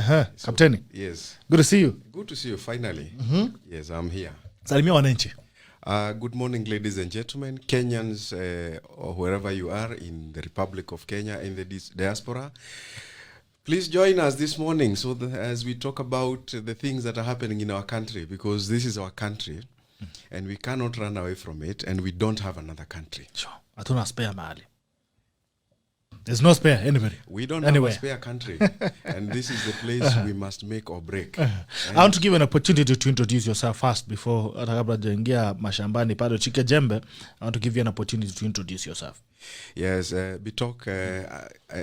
So, Captain. Yes. Good to see you. Good to see you finally. Yes, I'm here. Salimia wananchi. Good morning, ladies and gentlemen, Kenyans, or wherever you are in the Republic of Kenya, in the diaspora. Please join us this morning so that as we talk about the things that are happening in our country, because this is our country and we cannot run away from it, and we don't have another country. Sure. Hatuna spare mahali. There's no spare anybody. We don't have a spare country. And this is the place we must make or break. I want to give you an opportunity to introduce yourself first before atakabla jaingia mashambani pale chike jembe. I want to give you an opportunity to introduce yourself. Yes, Bitok,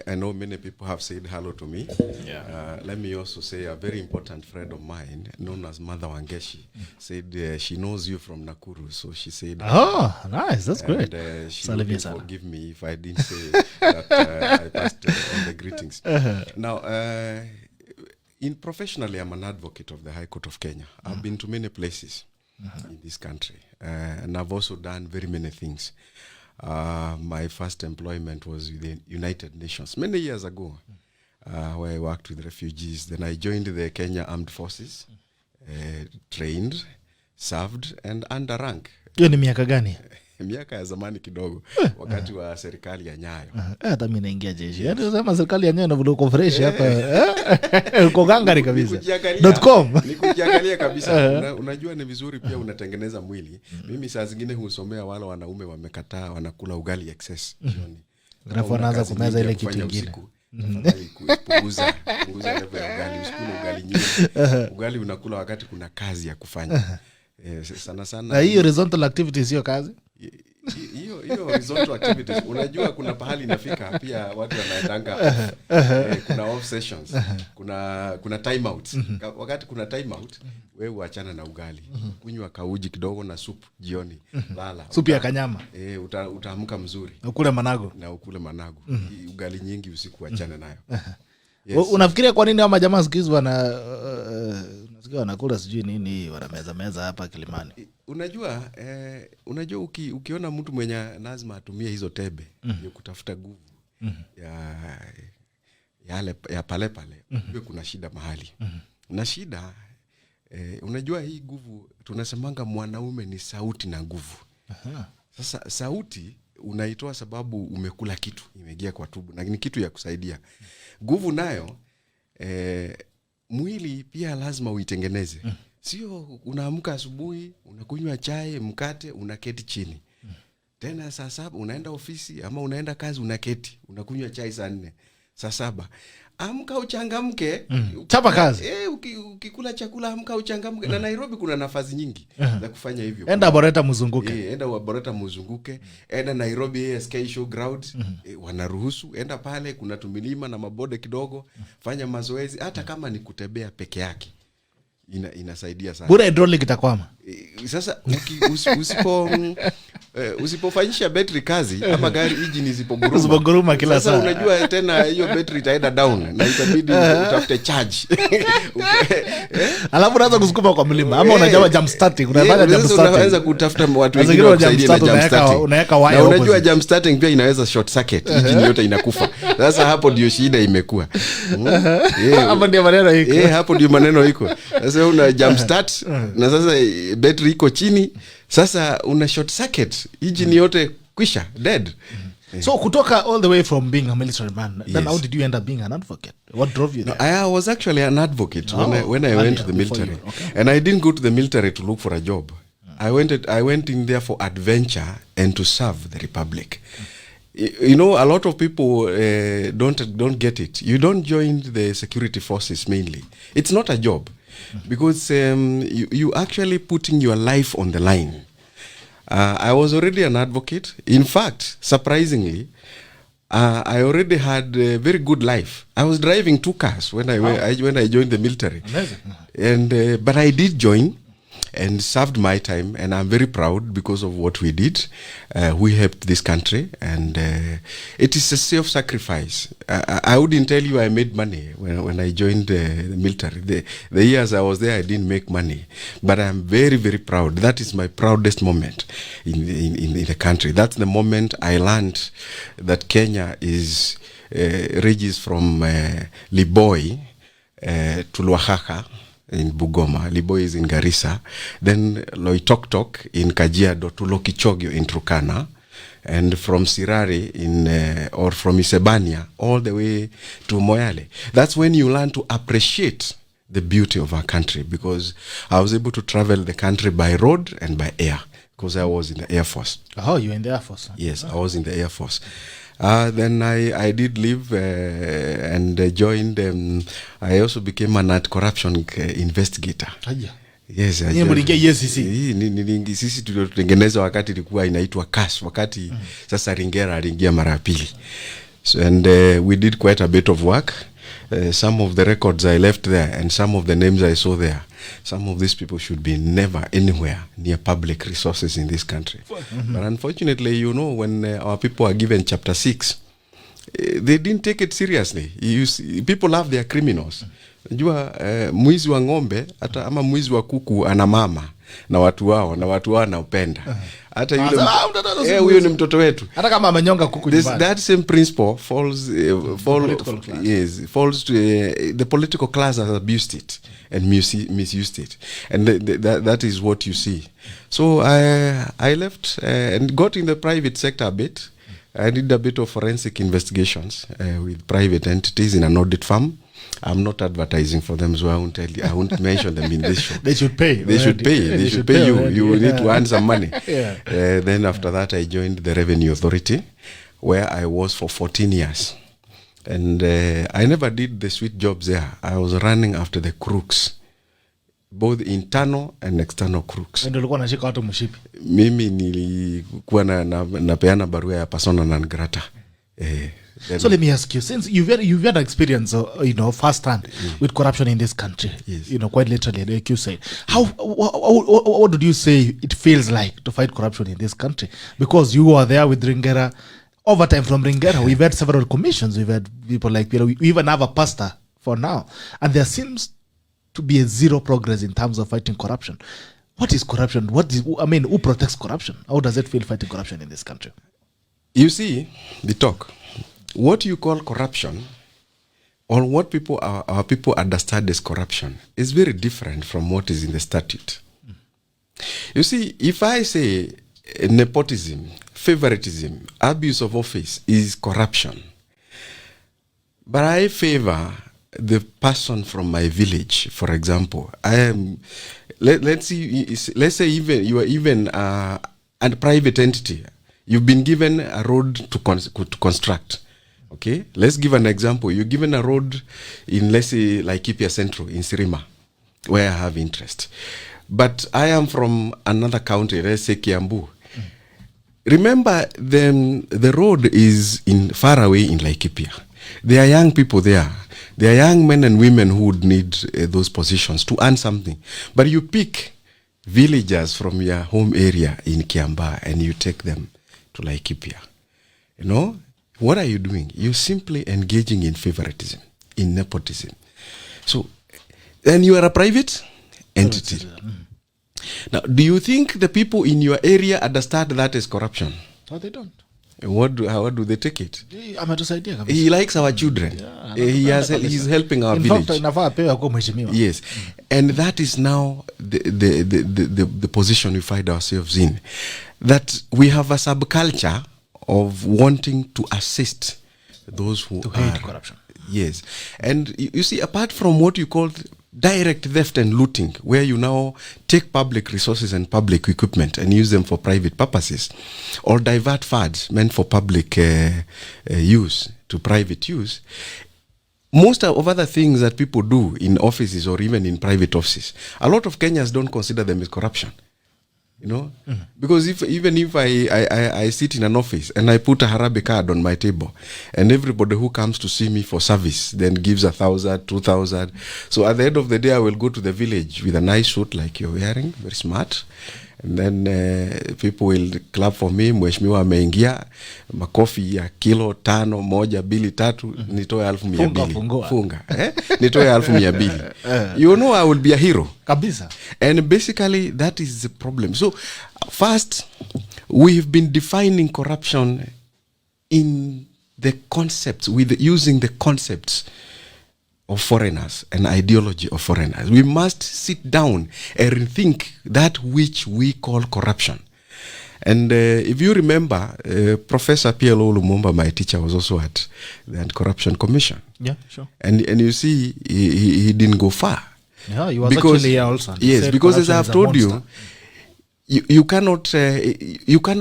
I know many people have said hello to me. Yeah. Let me also say a very important friend of mine, known as Mother Wangeshi, said she knows you from Nakuru. So she said... Oh, nice. That's great. She will forgive me if I didn't say that I passed on the greetings. Now, professionally, I'm an advocate of the High Court of Kenya. I've been to many places in this country. And I've also done very many things. My first employment was with the United Nations many years ago, where I worked with refugees. Then I joined the Kenya Armed Forces, trained, served, and under rank. Hiyo ni miaka gani? Miaka ya zamani kidogo, wakati wa serikali ya Nyayo. Hata mimi naingia jeshi. Yaani unasema serikali ya Nyayo na vile fresh hapa. Uko gangari kabisa. .com. Nikujiangalia kabisa. Unajua ni vizuri pia unatengeneza mwili. Mimi saa zingine husomea wale wanaume wamekataa wanakula ugali excess jioni. Alafu anaanza kumeza ile kitu kingine. Punguza level ya ugali, usikule ugali nyingi. Ugali unakula wakati kuna kazi ya kufanya. Sana. Na hiyo horizontal activities hiyo kazi? Hiyo horizontal activities, unajua kuna pahali inafika pia watu wanaendanga kuna off sessions, kuna time outs. Wakati kuna time out, wewe uachana na ugali, kunywa kauji kidogo na soup jioni, lala. Supu ya kanyama. Utaamka mzuri. Ukule manago. Na ukule manago. Ugali nyingi usiku achana nayo. Yes. Unafikiria kwa nini ama jamaa siku hizi wanakula sijui nini wanameza hapa Kilimani? Unajua ukiona mtu mwenye lazima atumie hizo tebe ya kutafuta nguvu ya pale kuna shida mahali. Na shida unajua hii nguvu tunasemanga mwanaume ni sauti na nguvu. Sasa sauti unaitoa sababu umekula kitu imeingia kwa tumbo na ni kitu ya kusaidia. Nguvu nayo mwili pia lazima uitengeneze. Sio unaamka asubuhi, unakunywa chai, mkate, unaketi chini. Tena saa 7 unaenda ofisi ama unaenda kazi unaketi, unakunywa chai saa 4. Saa 7 amka uchangamke, chapa kazi. Ukikula chakula amka uchangamke. Na Nairobi kuna nafasi nyingi za kufanya hivyo. Enda Boreta mzunguke. Enda Boreta mzunguke. Enda Nairobi ASK Showground, wanaruhusu. Enda pale kuna tumilima na mabode kidogo, fanya mazoezi hata kama ni kutembea peke yake. Inasaidia sana. Bure hydraulic itakwama. Sasa usipofanyisha battery kazi ama gari engine isipoguruma kila saa. Sasa unajua tena hiyo battery itaenda down na itabidi utafute charge. Alafu unaanza kusukuma kwa mlima ama unajawa jump starting, unafanya jump starting. Unaanza kutafuta watu wengine wakusaidia na jump starting. Unaweka wire. Na unajua jump starting pia inaweza short circuit, engine yote inakufa. Sasa hapo ndio shida imekuwa. Hapo ndio maneno iko. Hapo ndio maneno iko. Sasa una jump start na sasa battery iko chini, sasa una short circuit, engine yote kwisha, dead. So kutoka all the way from being a military man, then how did you end up being an advocate? What drove you there? I was actually an advocate when I went to the military. And I didn't go to the military to look for a job. I went in there for adventure and to serve the Republic. You know, a lot of people don't get it. You don't join the security forces mainly. It's not a job. Because you actually putting your life on the line. I was already an advocate. In fact, surprisingly, I already had a very good life. I was driving 2 cars when I joined the military. Amazing. But I did join and served my time, and I'm very proud because of what we did. We helped this country, and it is a self-sacrifice. I wouldn't tell you I made money when I joined the military. The years I was there, I didn't make money, but I'm very, very proud. That is my proudest moment in the country. That's the moment I learned that Kenya is ranges from Liboi Tulwahaka in Bugoma, Libo is in Garissa, then Loitoktok in Kajiado to Lokichogyo in Turkana, and from Sirari or from Isebania all the way to Moyale. That's when you learn to appreciate the beauty of our country, because I was able to travel the country by road and by air, because I was in the Air Force. Oh, you were in the Air Force? Yes, I was in the Air Force. Then I did leave and joined. I also became an anti-corruption investigator. Yes, sisi tulitengeneza wakati ilikuwa inaitwa CAS, wakati sasa Ringera aliingia mara pili. So, and we did quite a bit of work. Some of the records I left there and some of the names I saw there, some of these people should be never anywhere near public resources in this country. But unfortunately, you know, when our people are given chapter 6, they didn't take it seriously. People love their criminals. Najua mwizi wa ng'ombe hata ama mwizi wa kuku ana mama na watu wao wanaupenda. Hata yule huyo ni mtoto wetu. Hata kama amenyonga kuku nyumbani. That same principle falls to the political class has abused it and misused it. And that is what you see. So I left and got in the private sector a bit. I did a bit of forensic investigations with private entities in an audit firm. I'm not advertising for them, so I won't mention them in this show. They should pay. They should pay you. You need to earn some money. Then after that, I joined the Revenue Authority, where I was for 14 years. And I never did the sweet jobs there. I was running after the crooks, both internal and external crooks. Ndio ulikuwa unashika watu mshipi. Mimi nilikuwa napeana barua ya persona non grata. So let me ask you, since you've had experience, firsthand with corruption in this country, quite literally, like you say, what did you say it feels like to fight corruption in this country? Because you were there with Ringera, over time from Ringera, we've had several commissions, we've had people like, we even have a pastor for now, and there seems to be a zero progress in terms of fighting corruption. What is corruption? Who protects corruption? How does it feel fighting corruption in this country? You see, the talk. What you call corruption, or what our people understand as corruption, is very different from what is in the statute. You see, if I say nepotism, favoritism, abuse of office is corruption, but I favor the person from my village, for example, let's say even you are even a private entity, you've been given a road to construct. Okay, let's give an example. You're given a road in, let's say, like Laikipia Central in Sirima, where I have interest. But I am from another county, let's say Kiambu. Remember, the road is far away in Laikipia. There are young people there. There are young men and women who would need those positions to earn something. But you pick villagers from your home area in Kiamba and you take them to Laikipia. What are you doing? You're simply engaging in favoritism, in nepotism. So, and you are a private entity. Now, do you think the people in your area understand that as corruption? No, they don't. How do they take it? He likes our children. He's helping our village. Yes. And that is now the position we find ourselves in. That we have a subculture of wanting to assist those who hate corruption. Yes. And you see, apart from what you call direct theft and looting, where you now take public resources and public equipment and use them for private purposes, or divert funds meant for public use to private use, most of other things that people do in offices or even in private offices, a lot of Kenyans don't consider them as corruption. Because even if I sit in an office and I put a Harabe card on my table, and everybody who comes to see me for service then gives 1,000, 2,000. So at the end of the day, I will go to the village with a nice suit like you're wearing, very smart. And then people will clap for me. Mheshimiwa ameingia, makofi ya kilo 5, 1, 2, 3, nitoe 1,200. Funga. Nitoe 1,200. You know, I will be a hero. Kabisa. And basically, that is the problem. So, first, we've been defining corruption in the concepts, using the concepts of foreigners, an ideology of foreigners. We must sit down and rethink that which we call corruption. And if you remember, Professor P.L.O. Lumumba, my teacher, was also at the Anti-Corruption Commission. Yeah, sure. And you see, he didn't go far. Yeah, he was actually here also. Yes, because as I have told you, you cannot,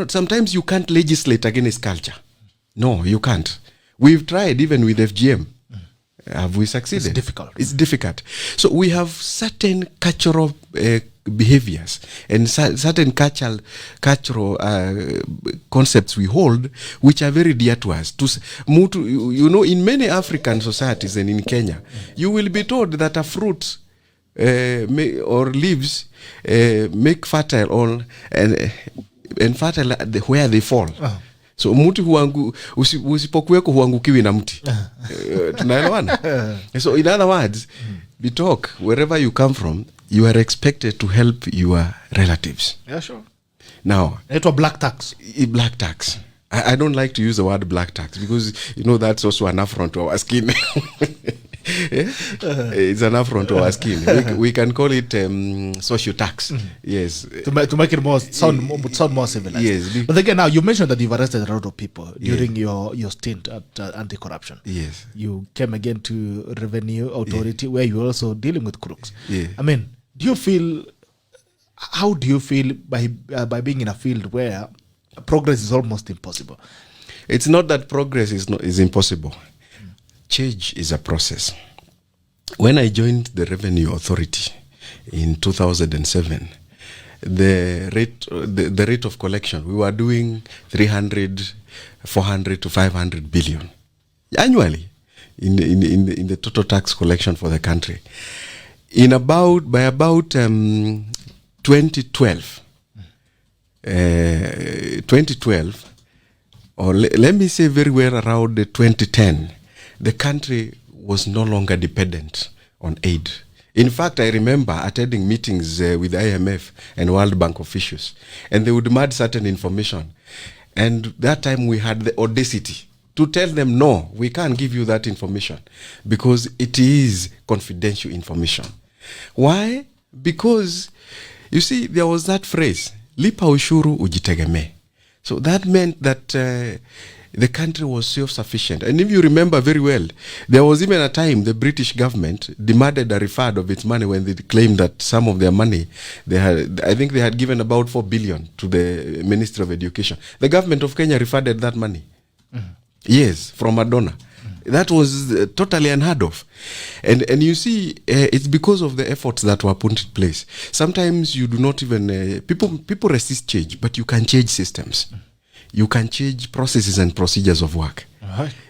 sometimes you can't legislate against culture. No, you can't. We've tried even with FGM. Have we succeeded? It's difficult. It's difficult. So we have certain cultural behaviors and certain cultural concepts we hold, which are very dear to us. You know, in many African societies and in Kenya, you will be told that a fruit or leaves make fertile and fertile where they fall. So mti usipokuweko huangukiwi na mti. Tunaelewana? So in other words, we talk, wherever you come from, you are expected to help your relatives. Yeah, sure. Now, it was black tax. Black tax. I don't like to use the word black tax because, you know, that's also an affront to our skin. It's an affront to our skin. We can call it social tax. Yes. To make it sound more civilized. Yes. But again, now you mentioned that you've arrested a lot of people during your stint at anti-corruption. Yes. You came again to Revenue Authority where you're also dealing with crooks. Yeah. I mean, how do you feel by being in a field where progress is almost impossible? It's not that progress is impossible. Change is a process. When I joined the Revenue Authority in 2007, the rate of collection, we were doing 300, 400 to 500 billion annually in the total tax collection for the country. By about 2012, or let me say very well around 2010, the country was no longer dependent on aid. In fact, I remember attending meetings with IMF and World Bank officials, and they would demand certain information. And that time we had the audacity to tell them, no, we can't give you that information because it is confidential information. Why? Because, you see, there was that phrase, lipa ushuru ujitegemee. So that meant that the country was self-sufficient. And if you remember very well, there was even a time the British government demanded a refund of its money when they claimed that some of their money, I think they had given about 4 billion to the Ministry of Education. The government of Kenya refunded that money. Yes, from a donor. That was totally unheard of. And you see, it's because of the efforts that were put in place. Sometimes you do not even, people resist change, but you can change systems. You can change processes and procedures of work.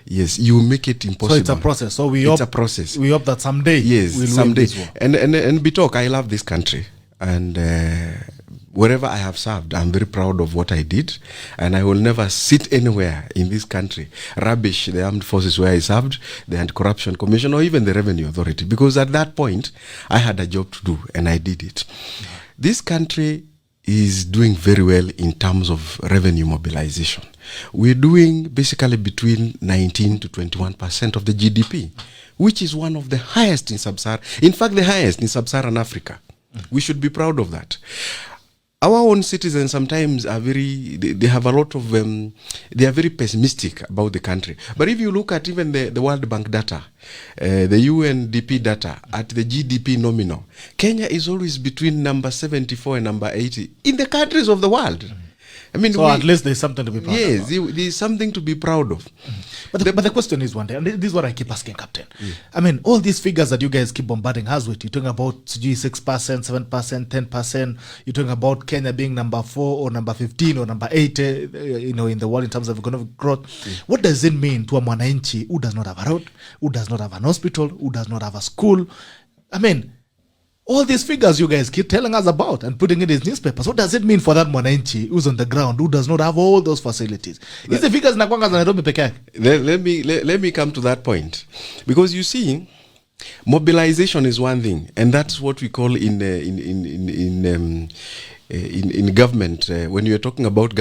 Yes, you make it impossible. So it's a process. So it's a process. We hope that someday we'll someday. And Bitok, I love this country. And wherever I have served, I'm very proud of what I did. And I will never sit anywhere in this country, rubbish the armed forces where I served, the Anti-Corruption Commission, or even the Revenue Authority. Because at that point, I had a job to do, and I did it. This country is doing very well in terms of revenue mobilization. We're doing basically between 19 to 21% of the GDP, which is one of the highest in Sub-Saharan, in fact, the highest in Sub-Saharan Africa. We should be proud of that. Our own citizens sometimes are they have a lot of, they are very pessimistic about the country. But if you look at even the World Bank data, the UNDP data, at the GDP nominal, Kenya is always between number 74 and number 80 in the countries of the world. I mean, so at least there's something to be proud of. Yes, there's something to be proud of. But the question is one day, and this is what I keep asking, Captain. I mean, all these figures that you guys keep bombarding us with, you're talking about 6%, 7%, 10%. You're talking about Kenya being number 4 or number 15 or number 8, in the world in terms of economic growth. What does it mean to a mwananchi who does not have a road, who does not have an hospital, who does not have a school? I mean, all these figures you guys keep telling us about and putting in these newspapers, what does it mean for that mwananchi who's on the ground, who does not have all those facilities? Is the figures nakwanga za Nairobi peke yake? Let me come to that point, because you see, mobilization is one thing, and that's what we call in government. When you're talking about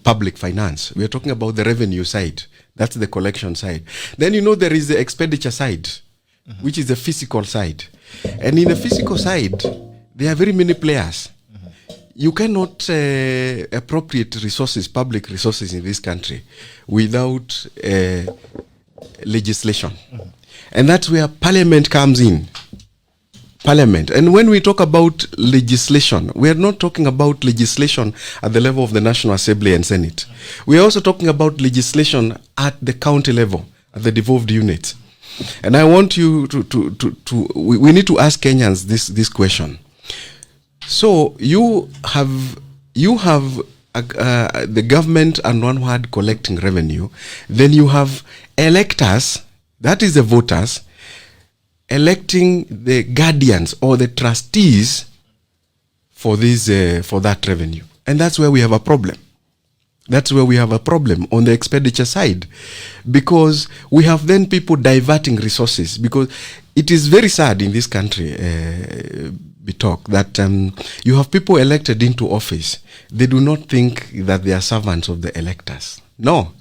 public finance, we are talking about the revenue side. That's the collection side. Then there is the expenditure side. which is the physical side. And in the physical side, there are very many players. You cannot appropriate resources, public resources in this country without legislation. And that's where parliament comes in. Parliament. And when we talk about legislation, we are not talking about legislation at the level of the National Assembly and Senate. We are also talking about legislation at the county level, at the devolved units. And I want you we need to ask Kenyans this question. So you have the government on one hand collecting revenue, then you have electors, that is the voters, electing the guardians or the trustees for that revenue. And that's where we have a problem. That's where we have a problem on the expenditure side, because we have then people diverting resources, because it is very sad in this country, that you have people elected into office. They do not think that they are servants of the electors. No.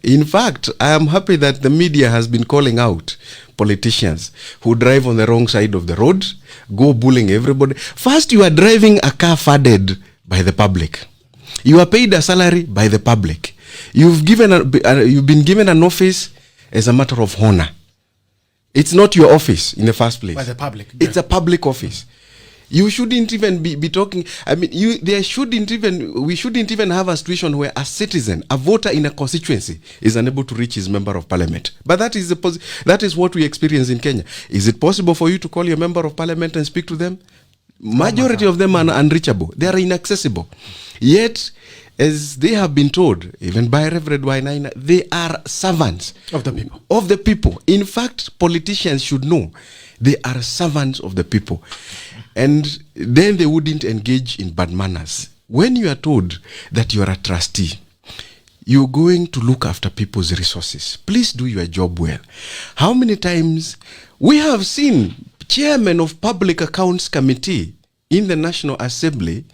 In fact, I am happy that the media has been calling out politicians who drive on the wrong side of the road, go bullying everybody. First, you are driving a car funded by the public. You are paid a salary by the public. You've been given an office as a matter of honor. It's not your office in the first place. By the public. It's a public office. You shouldn't even be talking. I mean, we shouldn't even have a situation where a citizen, a voter in a constituency, is unable to reach his member of parliament. But that is what we experience in Kenya. Is it possible for you to call your member of parliament and speak to them? Majority of them are unreachable. They are inaccessible. Yet, as they have been told, even by Reverend Wainaina, they are servants of the people. Of the people. In fact, politicians should know they are servants of the people. And then they wouldn't engage in bad manners. When you are told that you are a trustee, you're going to look after people's resources. Please do your job well. How many times we have seen chairman of Public Accounts Committee in the National Assembly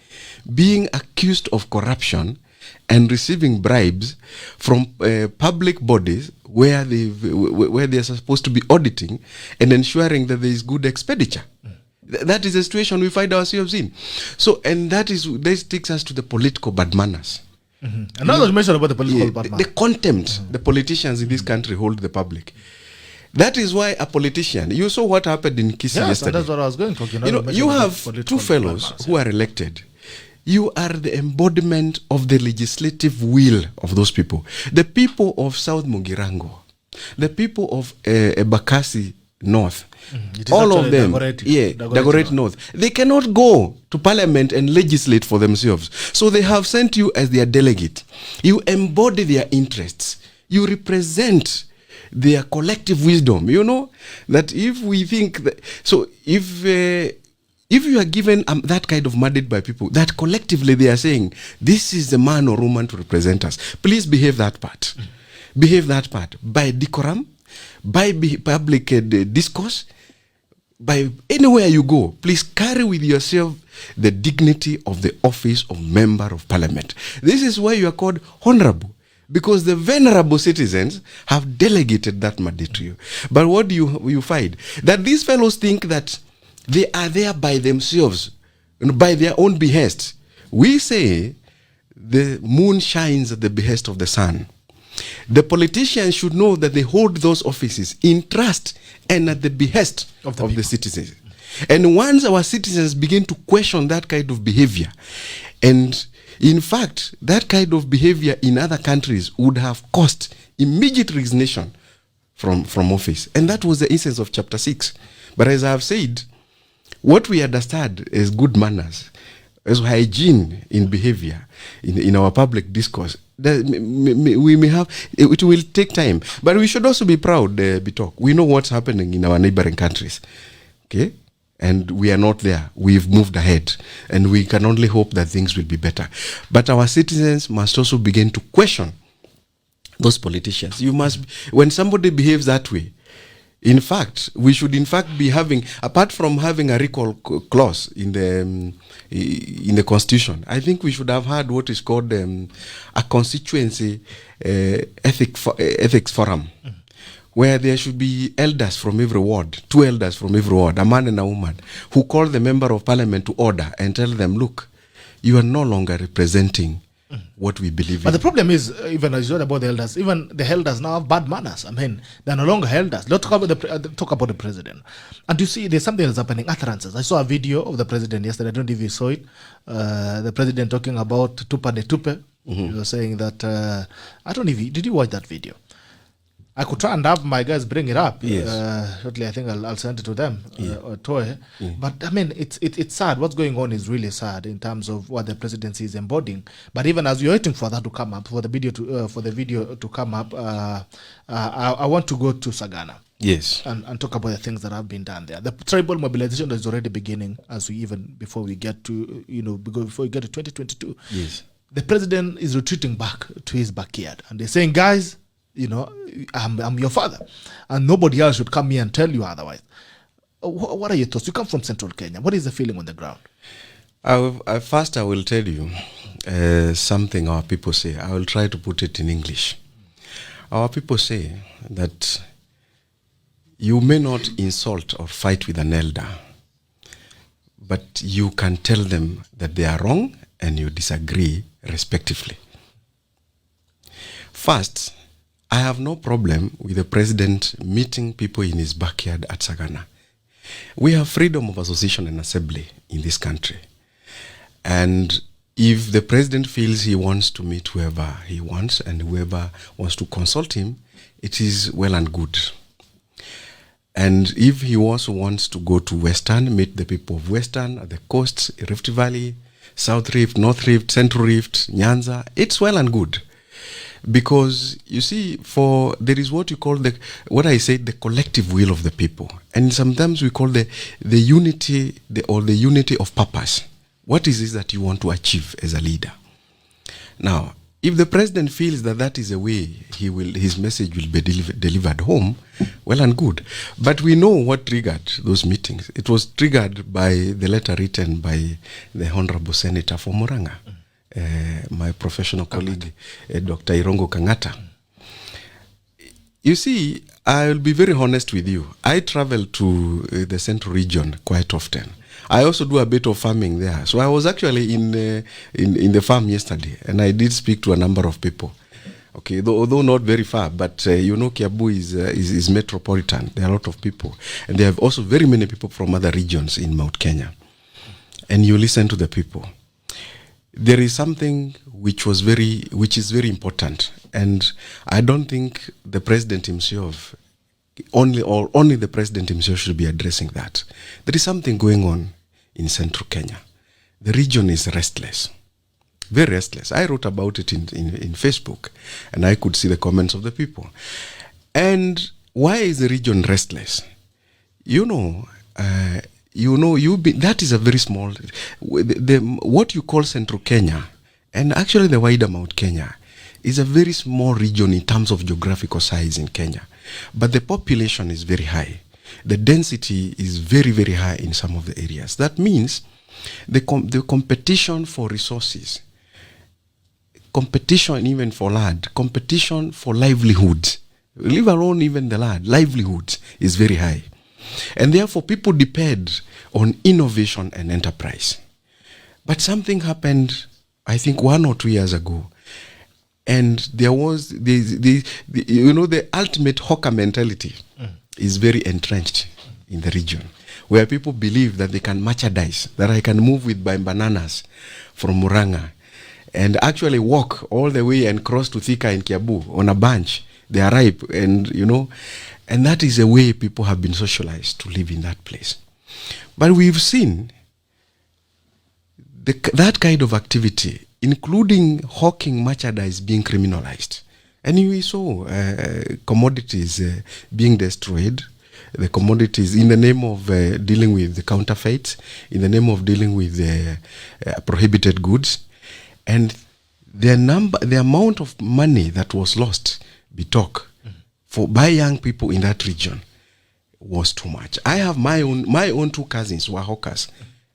being accused of corruption and receiving bribes from public bodies where they are supposed to be auditing and ensuring that there is good expenditure. That is the situation we find ourselves in. So, and this takes us to the political bad manners. And now that you mentioned about the political bad manners, the contempt the politicians in this country hold the public. That is why a politician, you saw what happened in Kisii yesterday. That's what I was going to. You have two fellows who are elected. You are the embodiment of the legislative will of those people. The people of South Mugirango, the people of Embakasi North, all of them, Dagoretti North, they cannot go to parliament and legislate for themselves. So they have sent you as their delegate. You embody their interests. You represent their collective wisdom. You know that if we think that, so if you are given that kind of mandate by people, that collectively they are saying, this is the man or woman to represent us, please behave that part. Behave that part by decorum, by public discourse, by anywhere you go. Please carry with yourself the dignity of the office of member of parliament. This is why you are called honorable, because the venerable citizens have delegated that mandate to you. But what do you find? That these fellows think that they are there by themselves, by their own behest. We say the moon shines at the behest of the sun. The politicians should know that they hold those offices in trust and at the behest of the citizens. And once our citizens begin to question that kind of behavior, and in fact, that kind of behavior in other countries would have caused immediate resignation from office. And that was the essence of Chapter 6. But as I have said, what we understand as good manners, as hygiene in behavior, in our public discourse, we may have, it will take time. But we should also be proud, Bitok. We know what's happening in our neighboring countries. Okay? And we are not there. We've moved ahead. And we can only hope that things will be better. But our citizens must also begin to question those politicians. When somebody behaves that way, in fact, we should be having, apart from having a recall clause in the Constitution, I think we should have had what is called a constituency ethics forum, where there should be elders from every ward, 2 elders from every ward, a man and a woman, who call the member of parliament to order and tell them, look, you are no longer representing what we believe in. But the problem is, even as you said about the elders, even the elders now have bad manners. I mean, they're no longer elders. Let's talk about the president. And you see, there's something that's happening, utterances. I saw a video of the president yesterday. I don't know if you saw it. The president talking about tupa de tupe. He was saying that, I don't know if you, did you watch that video? I could try and have my guys bring it up. Yes. Shortly, I think I'll send it to them. Or Toy. But I mean, it's sad. What's going on is really sad in terms of what the presidency is embodying. But even as you're waiting for that to come up, for the video to come up, I want to go to Sagana. Yes. And talk about the things that have been done there. The tribal mobilization is already beginning before we get to 2022. Yes. The president is retreating back to his backyard, and they're saying, guys, I'm your father, and nobody else should come here and tell you otherwise. What are your thoughts? You come from Central Kenya. What is the feeling on the ground? First, I will tell you something our people say. I will try to put it in English. Our people say that you may not insult or fight with an elder, but you can tell them that they are wrong and you disagree respectively. First, I have no problem with the president meeting people in his backyard at Sagana. We have freedom of association and assembly in this country. And if the president feels he wants to meet whoever he wants and whoever wants to consult him, it is well and good. And if he also wants to go to Western, meet the people of Western, at the coast, Rift Valley, South Rift, North Rift, Central Rift, Nyanza, it's well and good. Because you see, there is what you call the collective will of the people, and sometimes we call the unity of purpose. What is it that you want to achieve as a leader? Now, if the president feels that is a way his message will be delivered home, well and good. But we know what triggered those meetings. It was triggered by the letter written by the Honorable Senator for Murang'a. My professional colleague, Dr. Irongo Kangata. You see, I'll be very honest with you. I travel to the Central Region quite often. I also do a bit of farming there. So I was actually in the farm yesterday, and I did speak to a number of people. Okay, although not very far, but Kiabu is metropolitan. There are a lot of people, and there have also very many people from other regions in Mount Kenya. And you listen to the people. There is something which is very important, and I don't think the president himself, only the president himself should be addressing that. There is something going on in Central Kenya. The region is restless, very restless. I wrote about it in Facebook, and I could see the comments of the people. And why is the region restless? That is a very small, what you call Central Kenya, and actually the wider Mount Kenya, is a very small region in terms of geographical size in Kenya. But the population is very high. The density is very, very high in some of the areas. That means the competition for resources, competition even for land, competition for livelihoods, leave alone even the land, livelihoods is very high. And therefore, people depend on innovation and enterprise. But something happened, I think, 1 or 2 years ago. And there was the ultimate hawker mentality is very entrenched in the region, where people believe that they can merchandise, that I can move with my bananas from Murang'a and actually walk all the way and cross to Thika and Kiabu on a bunch. They are ripe, and and that is the way people have been socialized to live in that place. But we've seen that kind of activity, including hawking merchandise, being criminalized. And we saw commodities being destroyed, the commodities in the name of dealing with the counterfeits, in the name of dealing with prohibited goods. And the amount of money that was lost, by young people in that region was too much. I have my own 2 cousins who are hawkers,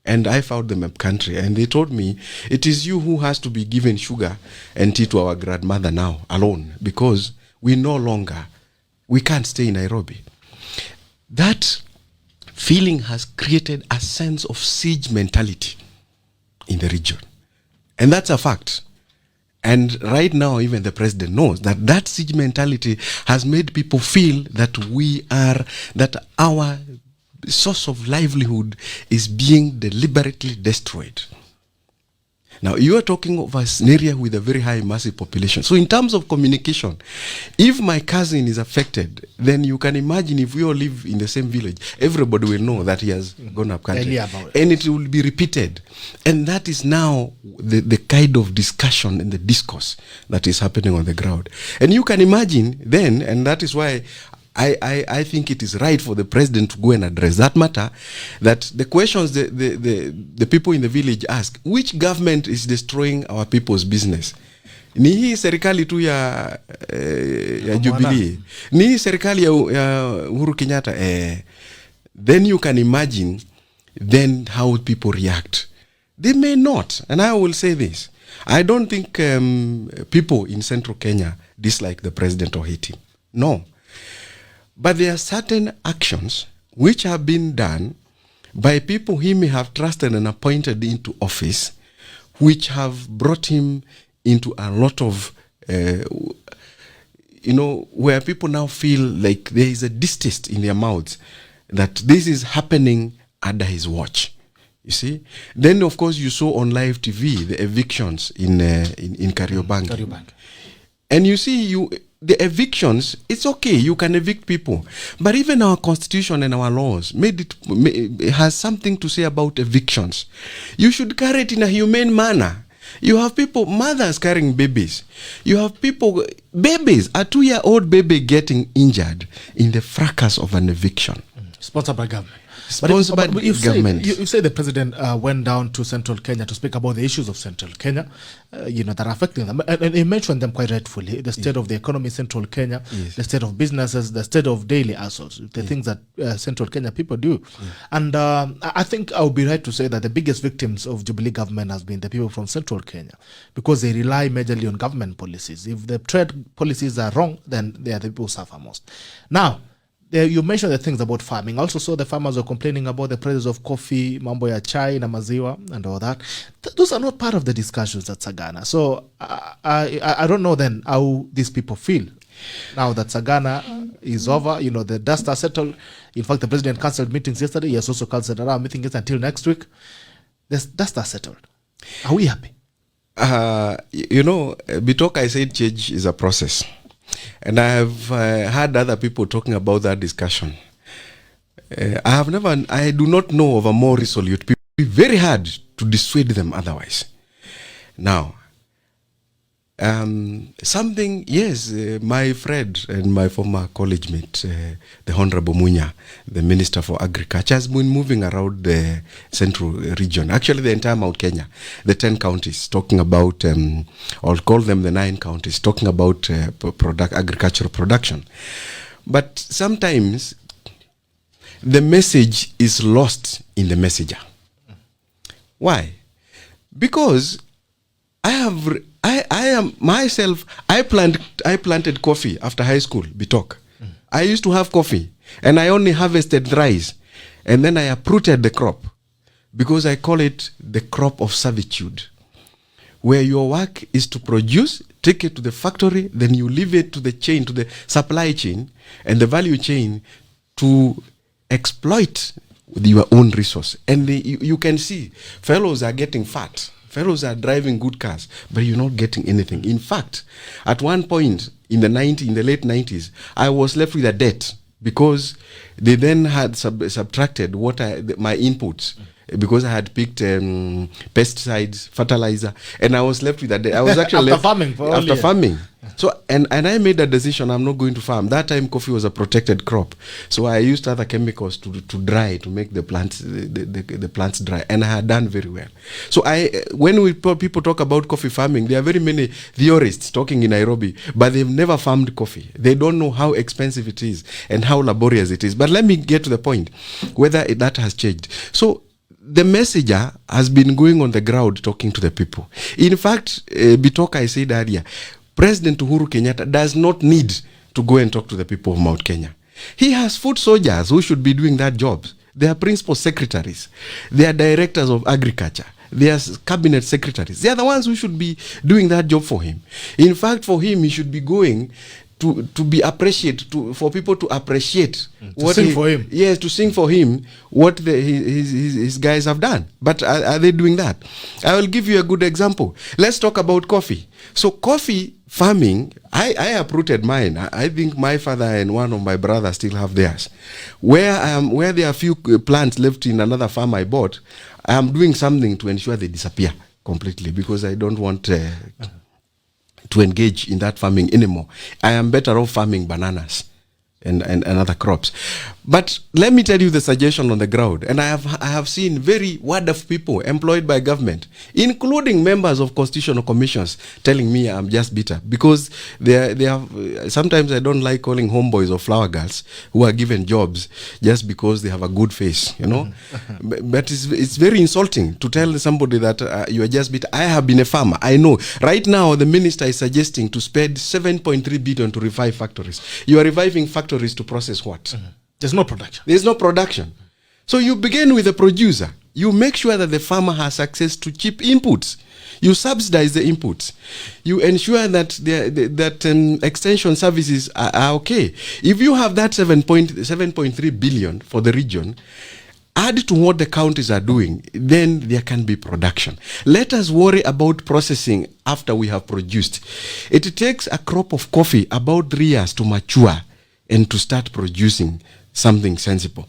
and I found them up country, and they told me, it is you who has to be given sugar and tea to our grandmother now alone, because we no longer we can't stay in Nairobi. That feeling has created a sense of siege mentality in the region. And that's a fact. And right now, even the president knows that siege mentality has made people feel that our source of livelihood is being deliberately destroyed. Now, you are talking of an area with a very high massive population. So in terms of communication, if my cousin is affected, then you can imagine if we all live in the same village, everybody will know that he has gone up country. And it will be repeated. And that is now the kind of discussion and the discourse that is happening on the ground. And you can imagine then, and that is why I think it is right for the president to go and address that matter, that the questions the people in the village ask, which government is destroying our people's business? Ni hii serikali tu ya Jubilee? Ni hii serikali ya Uhuru Kenyatta? Then you can imagine then how people react. They may not. And I will say this. I don't think people in central Kenya dislike the president or hate him. No. But there are certain actions which have been done by people he may have trusted and appointed into office, which have brought him into a lot of, where people now feel like there is a distaste in their mouths that this is happening under his watch. You see? Then, of course, you saw on live TV the evictions in Kariobangi. And you see, the evictions, it's okay, you can evict people. But even our constitution and our laws it has something to say about evictions. You should carry it in a humane manner. You have people, mothers carrying babies. You have people, babies, a 2-year-old baby getting injured in the fracas of an eviction. Sponsored by government. Sponsored by government. You say the president went down to central Kenya to speak about the issues of central Kenya, that are affecting them. And he mentioned them quite rightfully. The state of the economy in central Kenya, the state of businesses, the state of daily assets, the things that central Kenya people do. And I think I would be right to say that the biggest victims of Jubilee government has been the people from central Kenya, because they rely majorly on government policies. If the trade policies are wrong, then they are the people who suffer most. Now, you mentioned the things about farming. Also saw the farmers were complaining about the prices of coffee, mambo ya chai na maziwa and all that. Those are not part of the discussions at Sagana. So I don't know then how these people feel now that Sagana is over. The dust has settled. In fact, the president cancelled meetings yesterday. He has also cancelled around meetings until next week. The dust has settled. Are we happy? Bitoka, I said change is a process. And I have heard other people talking about that discussion. I do not know of a more resolute people. It will be very hard to dissuade them otherwise. Now, my friend and my former college mate, the Honorable Munya, the Minister for Agriculture, has been moving around the central region, actually the entire Mount Kenya, the 10 counties, talking about, I'll call them the 9 counties, talking about agricultural production. But sometimes the message is lost in the messenger. Why? Because I planted coffee after high school, Bitok. I used to have coffee, and I only harvested rice, and then I uprooted the crop, because I call it the crop of servitude, where your work is to produce, take it to the factory, then you leave it to the chain, to the supply chain and the value chain to exploit your own resource. And you can see fellows are getting fat. Fellows are driving good cars, but you're not getting anything. In fact, at one point in the late 90s, I was left with a debt, because they then had subtracted my inputs, because I had picked pesticides, fertilizer, and I was left with a debt. I was actually after farming. So and I made a decision, I'm not going to farm. That time coffee was a protected crop, so I used other chemicals to dry, to make the plants the plants dry, and I had done very well. So when people talk about coffee farming, there are very many theorists talking in Nairobi, but they've never farmed coffee. They don't know how expensive it is and how laborious it is. But let me get to the point whether that has changed. So the messenger has been going on the ground talking to the people. In fact, Bitoka, I said earlier, President Uhuru Kenyatta does not need to go and talk to the people of Mount Kenya. He has foot soldiers who should be doing that job. They are principal secretaries. They are directors of agriculture. They are cabinet secretaries. They are the ones who should be doing that job for him. In fact, for him, he should be going to be appreciated, for people to appreciate to sing for him. Yes, to sing for him what his guys have done. But are they doing that? I will give you a good example. Let's talk about coffee. So coffee farming, I uprooted mine. I think my father and one of my brothers still have theirs. Where there are few plants left in another farm I bought, I am doing something to ensure they disappear completely, because I don't want to engage in that farming anymore. I am better off farming bananas and other crops. But let me tell you the suggestion on the ground. And I have seen very wonderful people employed by government, including members of constitutional commissions, telling me I'm just bitter, because they have sometimes I don't like calling homeboys or flower girls who are given jobs just because they have a good face, you know. But it's very insulting to tell somebody that you are just bitter. I have been a farmer. I know. Right now, the minister is suggesting to spend 7.3 billion to revive factories. You are reviving factories to process what? There's no production. There's no production. So you begin with the producer. You make sure that the farmer has access to cheap inputs. You subsidize the inputs. You ensure that extension services are okay. If you have that 7.3 billion for the region, add to what the counties are doing, then there can be production. Let us worry about processing after we have produced. It takes a crop of coffee about 3 years to mature and to start producing something sensible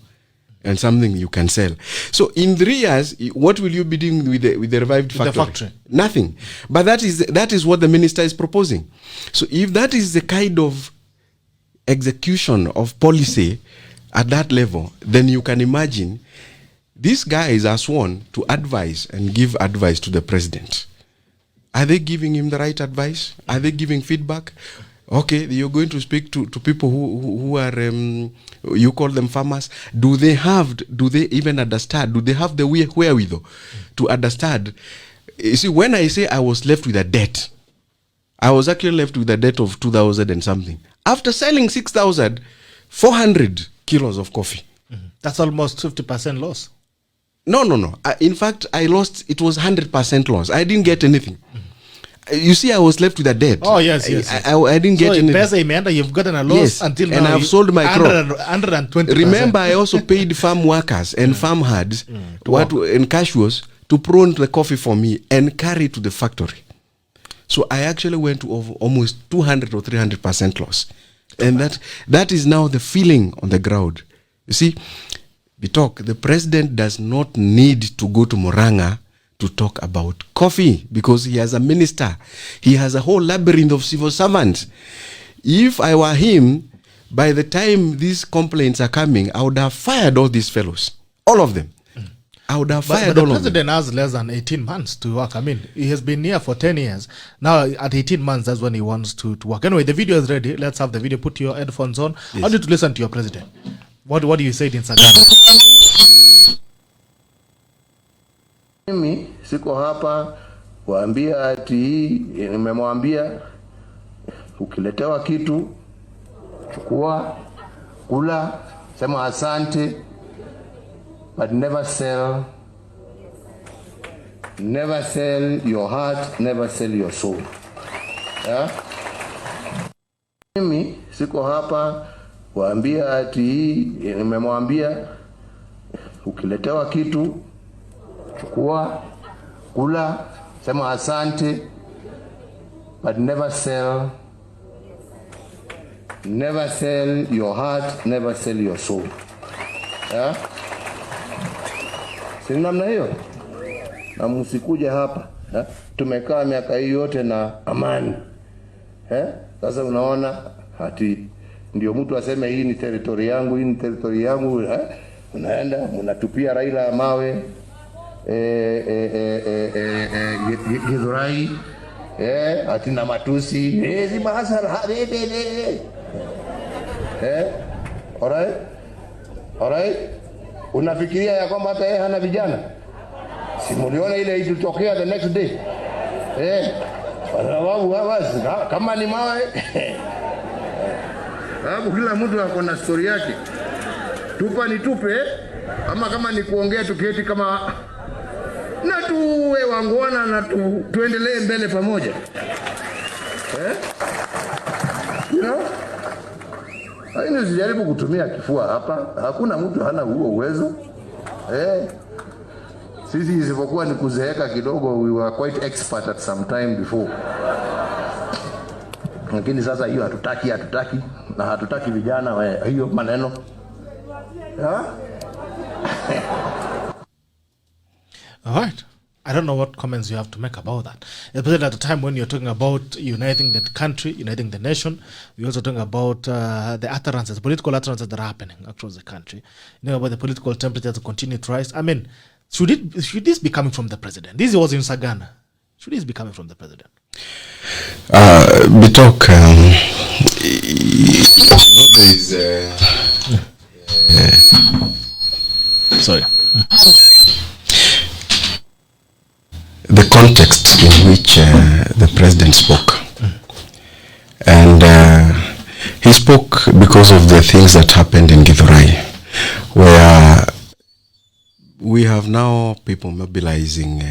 and something you can sell. So in 3 years, what will you be doing with the revived factory? Nothing. But that is what the minister is proposing. So if that is the kind of execution of policy at that level, then you can imagine these guys are sworn to advise and give advice to the president. Are they giving him the right advice? Are they giving feedback? Okay, you're going to speak to people who are, you call them farmers. Do they even understand? Do they have the wherewithal to understand? You see, when I say I was left with a debt, I was actually left with a debt of 2,000 and something. After selling 6,400 kilos of coffee. That's almost 50% loss. No. In fact, I lost, it was 100% loss. I didn't get anything. You see, I was left with a debt. Oh, yes. I didn't get anything. So you've gotten a loss until now. And I've sold my crop. 120%. Remember, I also paid farm workers and farm hands and cashiers to prune the coffee for me and carry it to the factory. So I actually went to over almost 200 or 300% loss. And that is now the feeling on the ground. You see, the president does not need to go to Murang'a to talk about coffee, because he has a minister. He has a whole labyrinth of civil servants. If I were him, by the time these complaints are coming, I would have fired all these fellows. All of them. I would have fired all of them. But the president has less than 18 months to work. I mean, he has been here for 10 years. Now, at 18 months, that's when he wants to work. Anyway, the video is ready. Let's have the video. Put your headphones on. Yes. I need to listen to your president. What do you say in Sagana? Mimi siko hapa kuambia ati nimemwambia ukiletewa kitu chukua, kula, sema asante, but never sell your heart, never sell your soul. Yeah? Mimi siko hapa kuambia ati nimemwambia ukiletewa kitu chukua, kula, sema asante, but never sell your heart, never sell your soul. Yeah? Si namna hiyo? Na msikuja hapa. Tumekaa miaka hii yote na amani. Sasa unaona hati ndio mtu aseme hii ni territory yangu, unaenda mnatupia Raila mawe. Githurai, atina matusi, zima hasara, alright. Unafikiria ya kwamba hata yeye hana vijana? Simuliona ile ilitokea the next day. Sababu kama ni mawe Sababu kila mtu ako na story yake. Tupa ni tupe, ama kama ni kuongea tuketi kama na tuwe wangwana na tuendelee mbele pamoja. You know? Haina sijaribu kutumia kifua hapa. Hakuna mtu hana huo uwezo. Sisi isipokuwa ni kuzeeka kidogo, we were quite expert at some time before. Lakini sasa hiyo hatutaki na hatutaki vijana hiyo maneno. All right. I don't know what comments you have to make about that. Especially at the time when you're talking about uniting the country, uniting the nation, we're also talking about the utterances, political utterances that are happening across the country. You know, about the political temperature to continue to rise. I mean, should this be coming from the president? This was in Sagana. Should this be coming from the president? Bitok, sorry. The context in which the president spoke. And he spoke because of the things that happened in Githurai, where we have now people mobilizing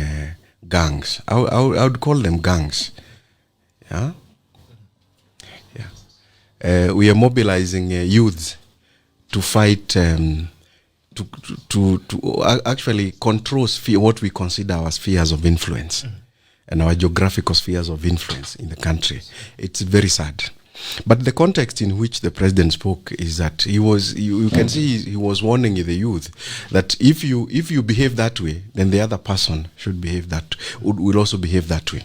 gangs. I would call them gangs. Yeah? Yeah. We are mobilizing youths to fight, to actually control what we consider our spheres of influence and our geographical spheres of influence in the country. It's very sad. But the context in which the president spoke is that he was, you can see he was warning the youth that if you behave that way, then the other person should behave that, will also behave that way.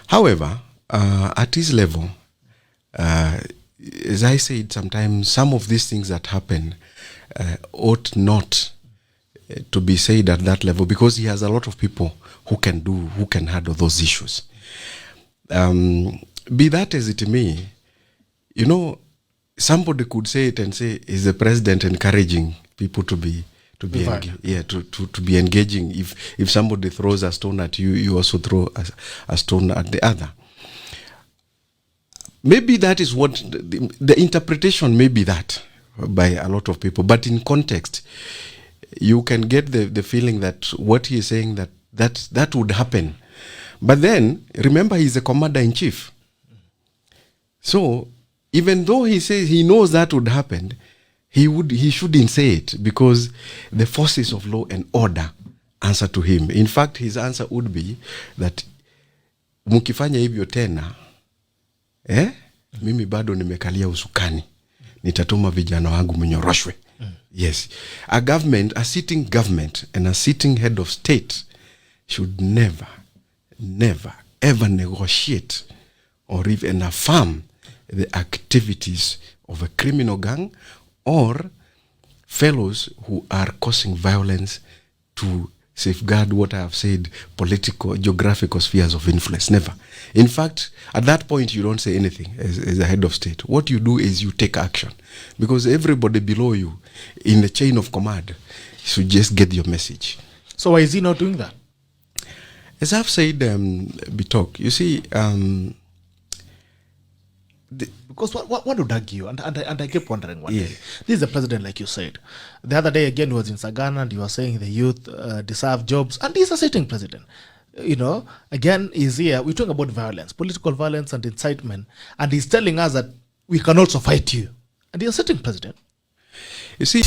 However, at his level, as I said, sometimes some of these things that happen ought not to be said at that level, because he has a lot of people who can handle those issues. Be that as it may, you know, somebody could say it and say, is the president encouraging people to be engaging? If somebody throws a stone at you, you also throw a stone at the other. Maybe that is what the interpretation may be that by a lot of people, but in context, you can get the feeling that what he is saying that would happen. But then remember, he's the commander-in-chief. So even though he says he knows that would happen, he shouldn't say it, because the forces of law and order answer to him. In fact, his answer would be that mukifanya hivyo tena, mimi bado nimekalia usukani, nitatuma vijana wangu mnyoroshwe. Yes, a sitting government and a sitting head of state should never ever negotiate or even affirm the activities of a criminal gang or fellows who are causing violence to safeguard what I have said, political, geographical spheres of influence. Never. In fact, at that point, you don't say anything as a head of state. What you do is you take action, because everybody below you in the chain of command should just get your message. So why is he not doing that? As I've said, Bitok, you see, because what would argue, and I keep wondering one Yeah. day, this is the president, like you said. The other day again, he was in Sagana and you were saying the youth deserve jobs, and he's a sitting president. You know, again, he's here. We're talking about violence, political violence and incitement, and he's telling us that we can also fight you. And he's a sitting president. You see,